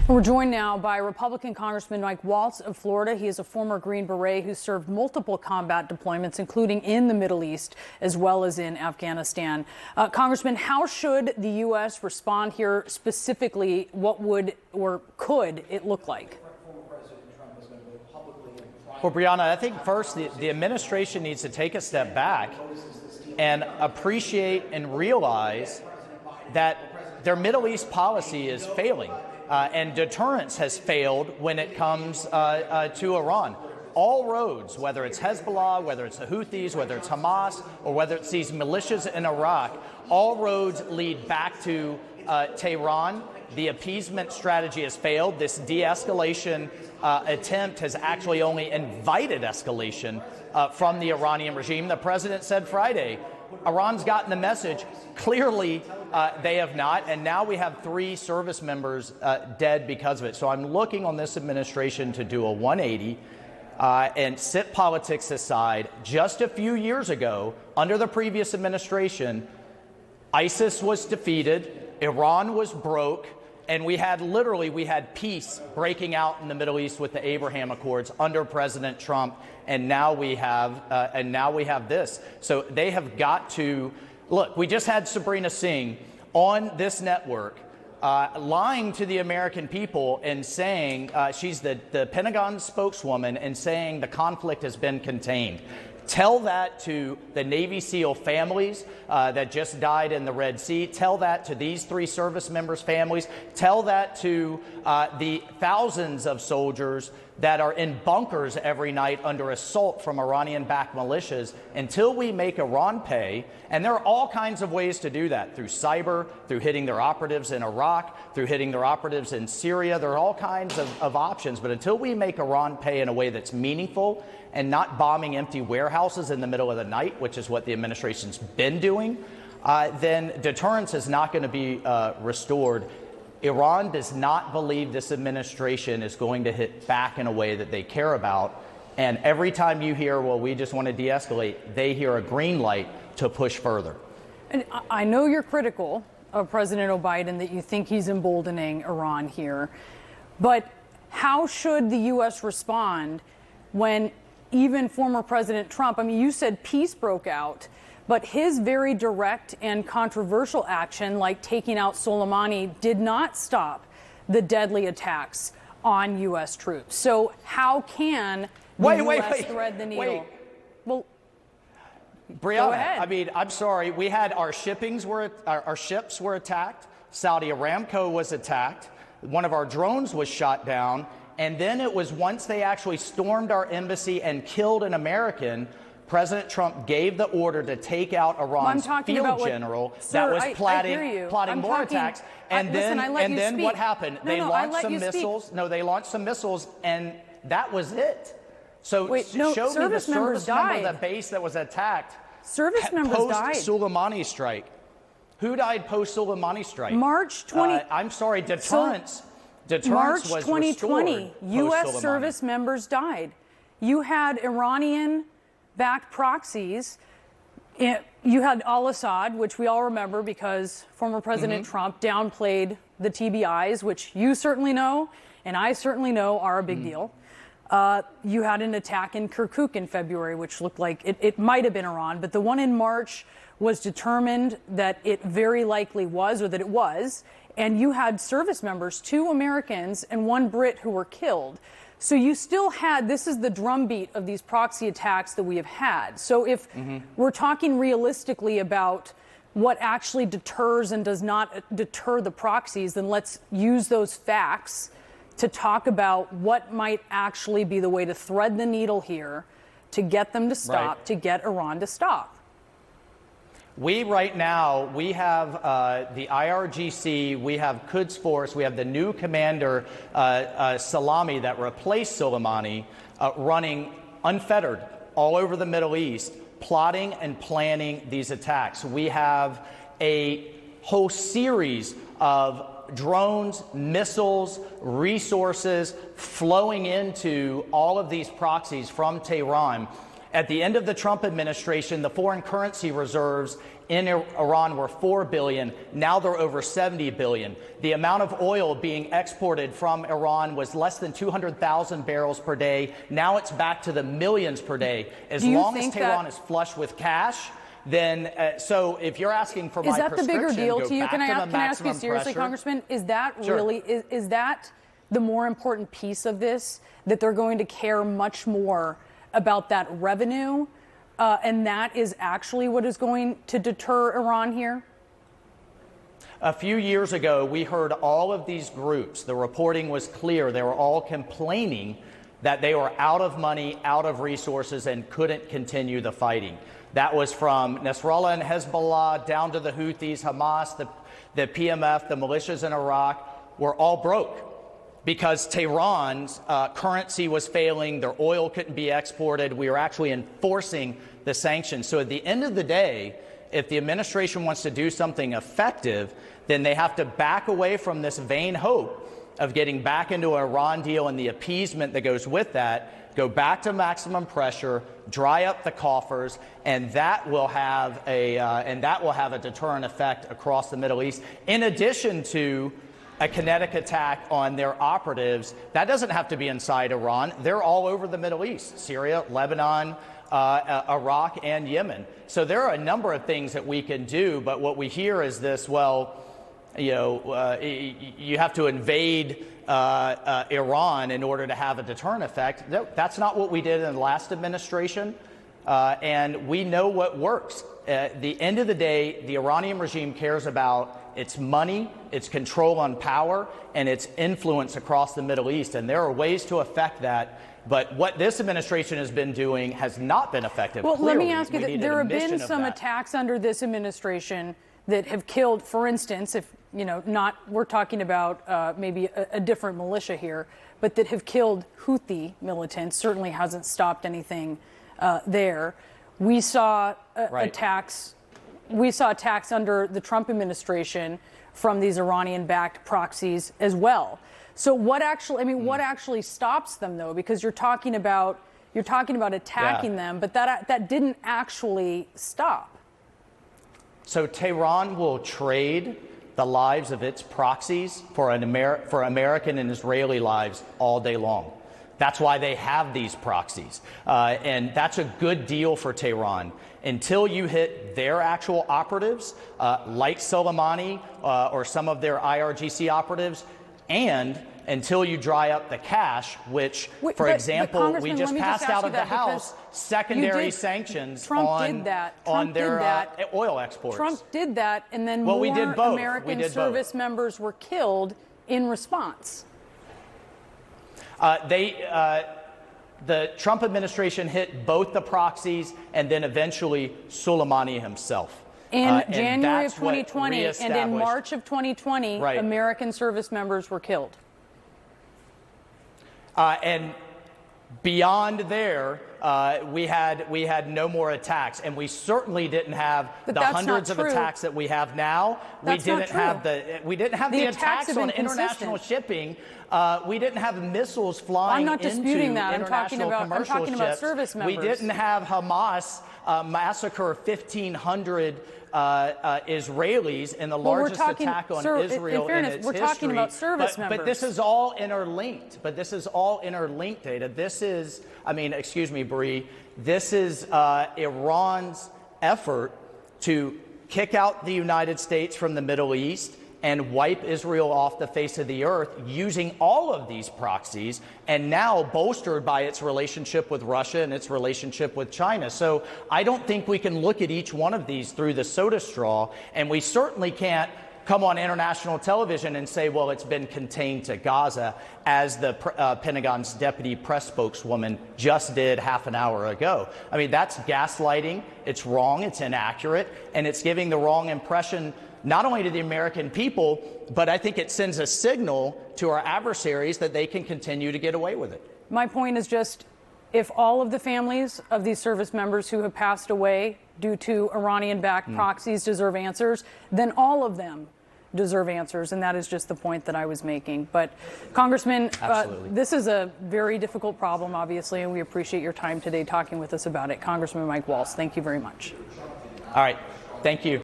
We're joined now by Republican Congressman Mike Waltz of Florida. He is a former Green Beret who served multiple combat deployments, including in the Middle East as well as in Afghanistan. Congressman, how should the U.S. respond here? Specifically, what would or could it look like? Well, Briana, I think first the administration needs to take a step back and appreciate and realize that their Middle East policy is failing. And deterrence has failed when it comes to Iran. All roads, whether it's Hezbollah, whether it's the Houthis, whether it's Hamas, or whether it's these militias in Iraq, all roads lead back to Tehran. The appeasement strategy has failed. This de-escalation attempt has actually only invited escalation from the Iranian regime. The president said Friday, Iran's gotten the message. Clearly, they have not. And now we have 3 service members dead because of it. So I'm looking on this administration to do a 180 and sit politics aside. Just a few years ago, under the previous administration, ISIS was defeated, Iran was broke, and we had peace breaking out in the Middle East with the Abraham Accords under President Trump, and now we have this. So they have got to look. We just had Sabrina Singh on this network lying to the American people and saying she's the Pentagon spokeswoman and saying the conflict has been contained. Tell that to the Navy SEAL families that just died in the Red Sea. Tell that to these 3 service members' families. Tell that to the thousands of soldiers that are in bunkers every night under assault from Iranian-backed militias until we make Iran pay. And there are all kinds of ways to do that, through cyber, through hitting their operatives in Iraq, through hitting their operatives in Syria. There are all kinds of options. But until we make Iran pay in a way that's meaningful and not bombing empty warehouses in the middle of the night, which is what the administration's been doing, then deterrence is not going to be restored. Iran does not believe this administration is going to hit back in a way that they care about. And every time you hear, well, we just want to de-escalate, they hear a green light to push further. And I know you're critical of President Biden, that you think he's emboldening Iran here. But how should the U.S. respond when even former President Trump, I mean, you said peace broke out, but his very direct and controversial action, like taking out Soleimani, did not stop the deadly attacks on U.S. troops. So how can the U.S. thread the needle? Well, Briana, I mean, I'm sorry. We had our ships were attacked. Saudi Aramco was attacked. One of our drones was shot down. And then it was once they actually stormed our embassy and killed an American, President Trump gave the order to take out Iran's field general that was plotting more attacks. And then what happened? They launched some missiles. No, they launched some missiles, and that was it. So show me the service member of the base that was attacked. Service members died. Post-Soleimani strike. Who died post-Soleimani strike? March 20. I'm sorry, deterrence. March was 2020, U.S. service members died. You had Iranian-backed proxies. You had al-Assad, which we all remember because former President Trump downplayed the TBIs, which you certainly know, and I certainly know are a big deal. You had an attack in Kirkuk in February, which looked like it might have been Iran, but the one in March was determined that it very likely was, or that it was. And you had service members, 2 Americans and 1 Brit, who were killed. So you still had, this is the drumbeat of these proxy attacks that we have had. So if we're talking realistically about what actually deters and does not deter the proxies, then let's use those facts to talk about what might actually be the way to thread the needle here to get them to stop, to get Iran to stop. Right now, we have the IRGC, we have Quds Force, we have the new commander, Salami, that replaced Soleimani, running unfettered all over the Middle East, plotting and planning these attacks. We have a whole series of drones, missiles, resources flowing into all of these proxies from Tehran. At the end of the Trump administration, the foreign currency reserves in Iran were $4 billion. Now they're over $70 billion. The amount of oil being exported from Iran was less than 200,000 barrels per day. Now it's back to the millions per day. As long as Tehran is flush with cash, then so if you're asking for my prescription, is that the bigger deal to you? Can I ask you seriously, pressure. Congressman? Is that Sure. really is that the more important piece of this? That they're going to care much more about that revenue, and that is actually what is going to deter Iran here? A few years ago, we heard all of these groups, the reporting was clear, they were all complaining that they were out of money, out of resources, and couldn't continue the fighting. That was from Nasrallah and Hezbollah down to the Houthis, Hamas, the PMF, the militias in Iraq were all broke because Tehran's currency was failing, their oil couldn't be exported. We were actually enforcing the sanctions. So at the end of the day, if the administration wants to do something effective, then they have to back away from this vain hope of getting back into an Iran deal and the appeasement that goes with that, go back to maximum pressure, dry up the coffers, and that will have a deterrent effect across the Middle East. In addition to a kinetic attack on their operatives, that doesn't have to be inside Iran. They're all over the Middle East: Syria, Lebanon, Iraq, and Yemen. So there are a number of things that we can do. But what we hear is this: well, you have to invade Iran in order to have a deterrent effect. That's not what we did in the last administration, and we know what works. At the end of the day, the Iranian regime cares about its money, its control on power, and its influence across the Middle East. And there are ways to affect that. But what this administration has been doing has not been effective. Well, Clearly, let me ask you, there have been some attacks under this administration that have killed, for instance, if, we're talking about maybe a different militia here, but that have killed Houthi militants. Certainly hasn't stopped anything there. We saw attacks. We saw attacks under the Trump administration from these Iranian-backed proxies as well. So what actually stops them, though? Because you're talking about attacking them, but that didn't actually stop. So Tehran will trade the lives of its proxies for American and Israeli lives all day long. That's why they have these proxies. And that's a good deal for Tehran. Until you hit their actual operatives, like Soleimani or some of their IRGC operatives, and until you dry up the cash, which, for example, we just passed out of the House secondary sanctions on their oil exports. Trump did that, and then more American service members were killed in response. The Trump administration hit both the proxies and then eventually Soleimani himself. In January of 2020 and in March of 2020, American service members were killed. And beyond there, we had no more attacks, and we certainly didn't have the hundreds of attacks that we have now. We didn't have the attacks on international shipping. We didn't have missiles flying into international commercial ships. Service members. We didn't have Hamas massacre 1,500 Israelis in the largest attack on Israel in its history. We're talking about service members. But this is all interlinked. Data. This is, excuse me, Bree. This is Iran's effort to kick out the United States from the Middle East and wipe Israel off the face of the earth using all of these proxies, and now bolstered by its relationship with Russia and its relationship with China. So I don't think we can look at each one of these through the soda straw, and we certainly can't come on international television and say, well, it's been contained to Gaza, as the Pentagon's deputy press spokeswoman just did half an hour ago. That's gaslighting. It's wrong. It's inaccurate. And it's giving the wrong impression not only to the American people, but I think it sends a signal to our adversaries that they can continue to get away with it. My point is just, if all of the families of these service members who have passed away due to Iranian-backed proxies deserve answers, then all of them deserve answers, and that is just the point that I was making. But, Congressman, this is a very difficult problem, obviously, and we appreciate your time today talking with us about it. Congressman Mike Waltz, thank you very much. All right. Thank you.